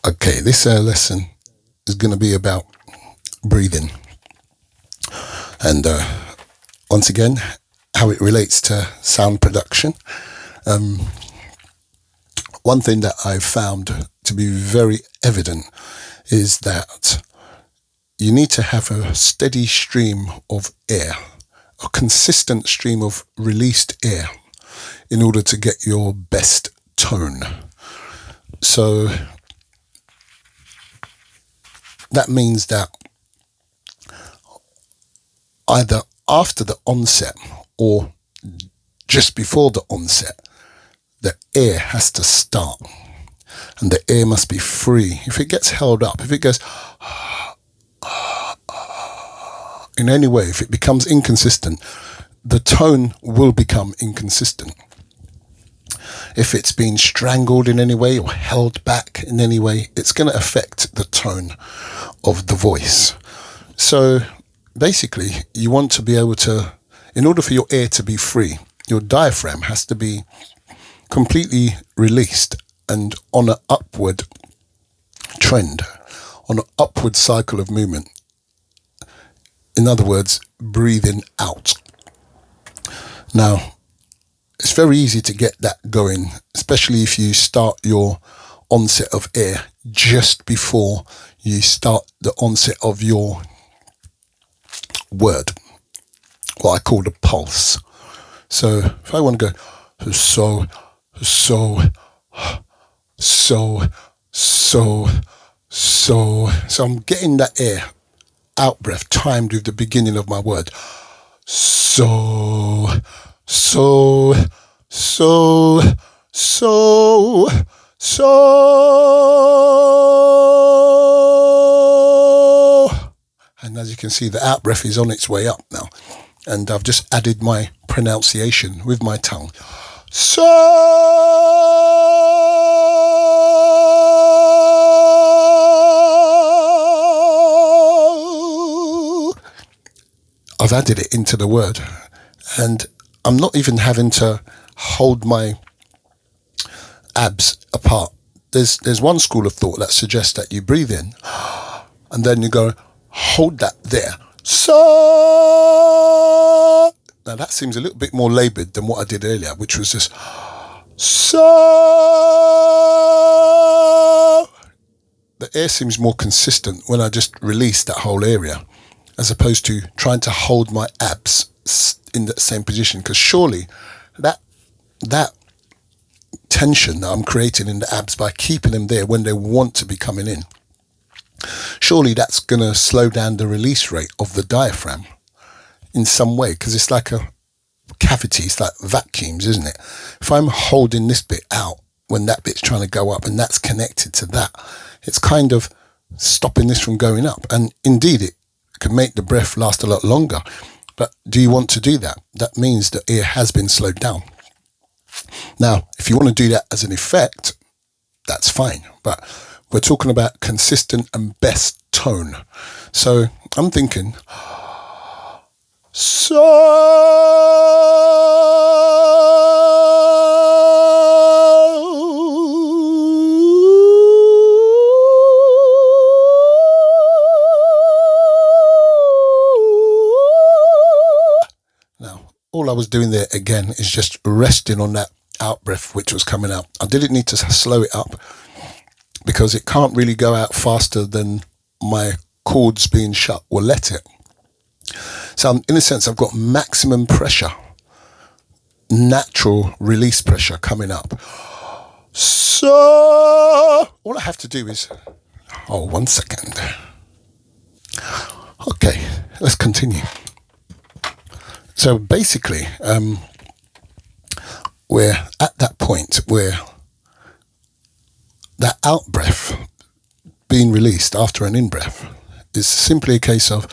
Okay, this lesson is going to be about breathing, and once again, how it relates to sound production. One thing that I've found to be very evident is that you need to have a steady stream of air, a consistent stream of released air in order to get your best tone. So that means that either after the onset or just before the onset, the air has to start, and the air must be free. If it gets held up, if it goes in any way, if it becomes inconsistent, the tone will become inconsistent. If it's been strangled in any way or held back in any way, it's going to affect the tone of the voice. So basically, you want to be able to, in order for your air to be free, your diaphragm has to be completely released and on an upward trend, on an upward cycle of movement. In other words, breathing out. Now, it's very easy to get that going, especially if you start your onset of air just before you start the onset of your word, what I call the pulse. So if I want to go so I'm getting that air out breath timed with the beginning of my word. So, and as you can see, the out breath is on its way up now, and I've just added my pronunciation with my tongue. So I've added it into the word, and I'm not even having to hold my abs apart. There's one school of thought that suggests that you breathe in and then you go hold that there. So now that seems a little bit more laboured than what I did earlier, which was just so. The air seems more consistent when I just release that whole area, as opposed to trying to hold my abs in that same position, because surely that tension that I'm creating in the abs by keeping them there when they want to be coming in, surely that's going to slow down the release rate of the diaphragm in some way, because it's like a cavity, it's like vacuums, isn't it? If I'm holding this bit out when that bit's trying to go up and that's connected to that, it's kind of stopping this from going up, and indeed it can make the breath last a lot longer. But do you want to do that? That means the air has been slowed down. Now, if you want to do that as an effect, that's fine. But we're talking about consistent and best tone. So I'm thinking, so. All I was doing there again is just resting on that out breath which was coming out. I didn't need to slow it up because it can't really go out faster than my cords being shut will let it. So in a sense, I've got maximum pressure, natural release pressure coming up. So all I have to do is, 1 second. Okay, let's continue. So basically, we're at that point where that out breath being released after an in breath is simply a case of,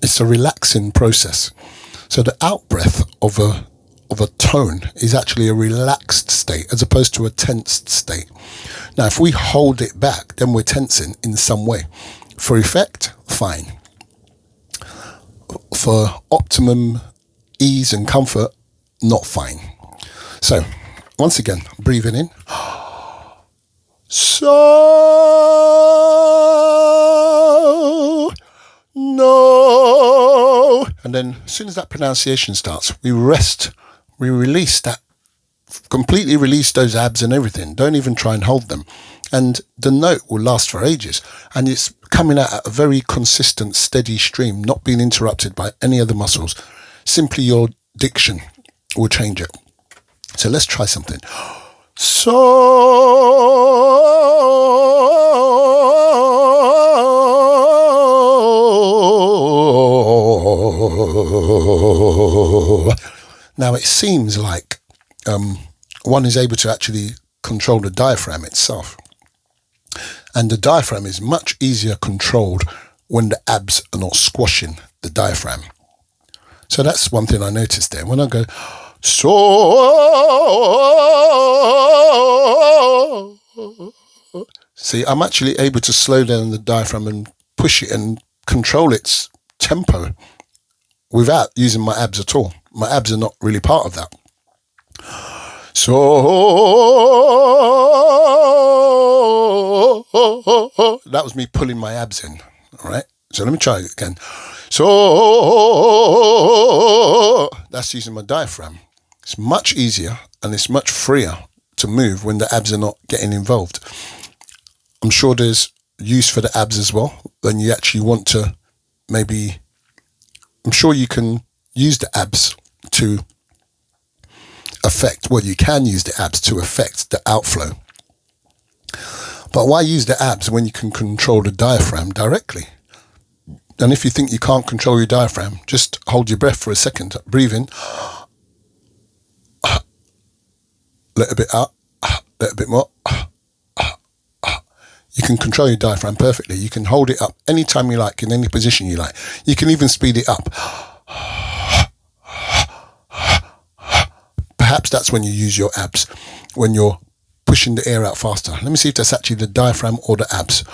it's a relaxing process. So the out breath of a tone is actually a relaxed state as opposed to a tensed state. Now, if we hold it back, then we're tensing in some way. For effect, fine. For optimum ease and comfort, not fine. So Once again, breathing in. So, no. And then as soon as that pronunciation starts, we rest. We release that, completely release those abs and everything. Don't even try and hold them. And the note will last for ages. And it's coming out at a very consistent, steady stream, not being interrupted by any other muscles. Simply your diction will change it. So let's try something. So, now it seems like one is able to actually control the diaphragm itself. And the diaphragm is much easier controlled when the abs are not squashing the diaphragm. So that's one thing I noticed there. When I go, so, see, I'm actually able to slow down the diaphragm and push it and control its tempo without using my abs at all. My abs are not really part of that. So, that was me pulling my abs in. All right. So let me try it again. So, that's using my diaphragm. It's much easier and it's much freer to move when the abs are not getting involved. I'm sure there's use for the abs as well. When you actually want to I'm sure you can use the abs to affect, well, you can use the abs to affect the outflow. But why use the abs when you can control the diaphragm directly? And if you think you can't control your diaphragm, just hold your breath for a second. Breathe in. Let a bit out. Let a bit more. You can control your diaphragm perfectly. You can hold it up anytime you like, in any position you like. You can even speed it up. Perhaps that's when you use your abs, when you're pushing the air out faster. Let me see if that's actually the diaphragm or the abs.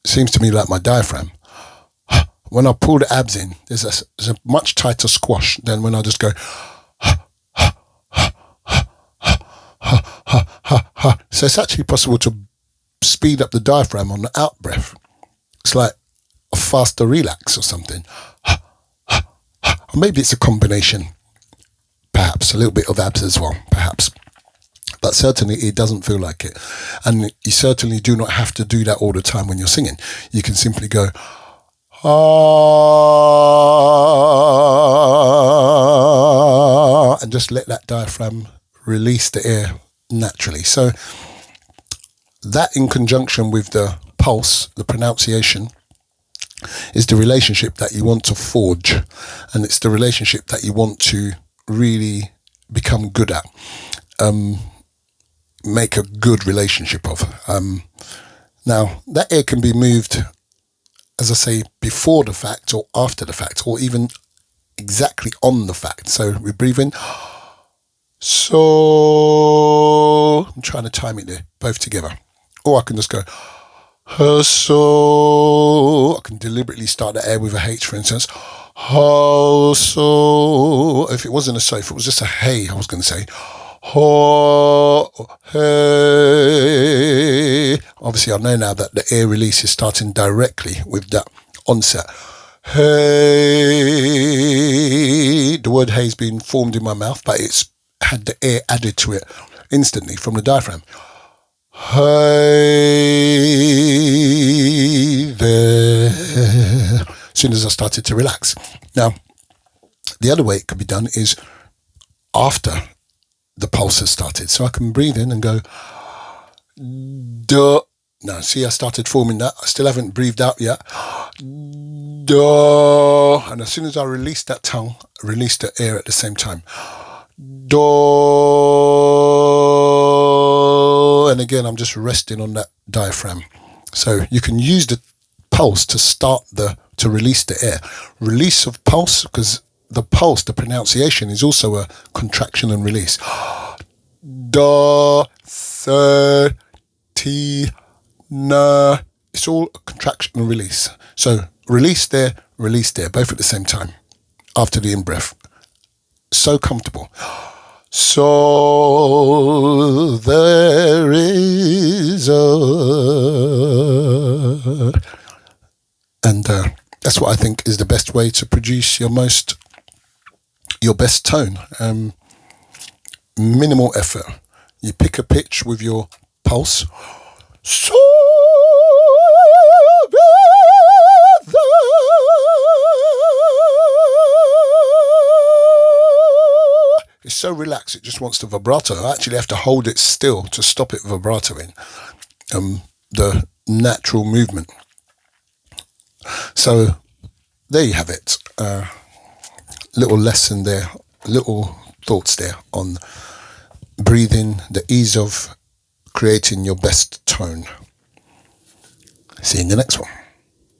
Seems to me like my diaphragm. When I pull the abs in, there's a much tighter squash than when I just go. So it's actually possible to speed up the diaphragm on the out breath. It's like a faster relax or something. Or maybe it's a combination. Perhaps a little bit of abs as well, perhaps. But certainly it doesn't feel like it. And you certainly do not have to do that all the time when you're singing. You can simply go, ah, and just let that diaphragm release the air naturally. So that, in conjunction with the pulse, the pronunciation, is the relationship that you want to forge. And it's the relationship that you want to really become good at. Make a good relationship of. Now, that air can be moved, as I say, before the fact or after the fact, or even exactly on the fact. So we breathe in. So, I'm trying to time it there, both together. Or I can just go, so. I can deliberately start the air with a H, for instance. So. If it wasn't a so, if it was just a hey, I was going to say, hey. Obviously, I know now that the air release is starting directly with that onset. Hey. The word hey has been formed in my mouth, but it's had the air added to it instantly from the diaphragm. Hey there. As soon as I started to relax. Now, the other way it could be done is after the pulse has started. So I can breathe in and go, duh. Now, see, I started forming that. I still haven't breathed out yet. Duh. And as soon as I release that tongue, release the air at the same time. Duh. And again, I'm just resting on that diaphragm. So you can use the pulse to to release the air. Release of pulse, because the pulse, the pronunciation, is also a contraction and release. Da, sa, ti, na. It's all a contraction and release. So release there, both at the same time. after the in-breath. So comfortable. So there is and that's what I think is the best way to produce your best tone. Minimal effort. You pick a pitch with your pulse. So it's so relaxed, it just wants to vibrato. I actually have to hold it still to stop it vibratoing. The natural movement. So there you have it. Little lesson there, little thoughts there on breathing, the ease of creating your best tone. See you in the next one.